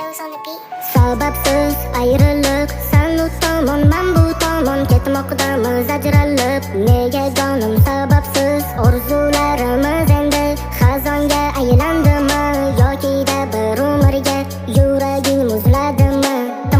Rose on the beat. Sababsiz ayriliq, sen u tomon, men bu tomon ketmoqdamiz ajralib. Nega jonim sababsiz orzularimiz endi xazonga aylandimi, yoki-da bir umrga yuraging muzladimi?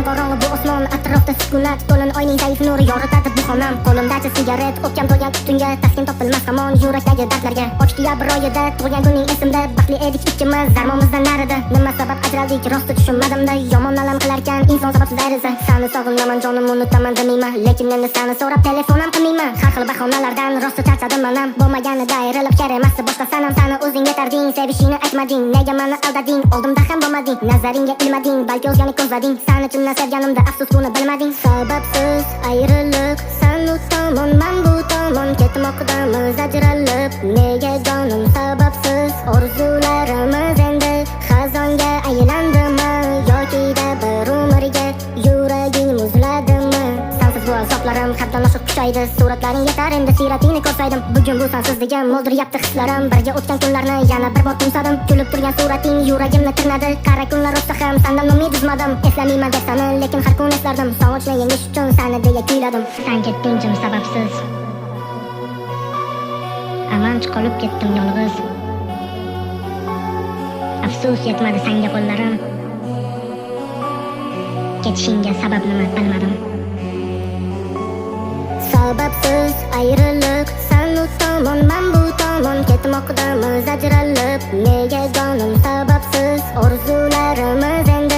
Qorong'i bu osmon, atrofda sukunat, to'lin oyning zaif nuri yoritadi bu xonam. Qo'limdacha sigaret, o'pkam to'lgan tutunga taskin topilmas hamon yurakdagi dardlarga. Oktyabr oyida tug'ilgan kuning esimda, baxtli edik ikkimiz, zarmamizdan narida. Nima sabab ajraldik, rosti tushunmadimda. Yomon alam qilarkan inson sababsiz ayrilsa. Seni sog'inaman jonim, unutaman demayman, lekin endi seni so'rab telefon ham qilmayman. Har xil bahonalardan rosti charchadim manam. Bo'lmaganida ayrilib kerak emasdi boshqa sanam. Seni o'zing yetarding, sevishingni aytmading, nega meni aldading? Oldimda ham bo'lmading, nazaringga ilmading, balki o'zgani ko'zlading. Seni chindan sevganimda afsus buni bilmading. Sababsiz ayriliq, sen u tomon, men bu tomon ketmoqdamiz ajralib. Nega jonim sababsiz orzularimiz endi xazonga aylandimi, yoki-da bir umrga yuraging muzladimi? Sensiz bu azoplarim haddan oshiq kuchaydi, suratlaring yetar endi siyratingni ko'rsaydim. Bugun bu sensizligim moldiryapti hislarim, birga o'tgan kunlarni yana bir bor tumsadim. Kulib turgan surating yuragimni tirnadi, qara kunlar o'tsa ham sendan umid uzmadim. Eslamayman deb seni, lekin har kun eslardim, sog'inchni yengish uchun seni deya kuyladim. Sen ketding jim sababsiz, amanch qolib ketdim yolg'iz. Afsus yetmadi senga qo'llarim, ketishingga sabab nima bilmadim. Sababsiz ayriliq, sen u tomon, men bu tomon ketmoqdamiz ajralib. Nega jonim sababsiz orzularimiz endi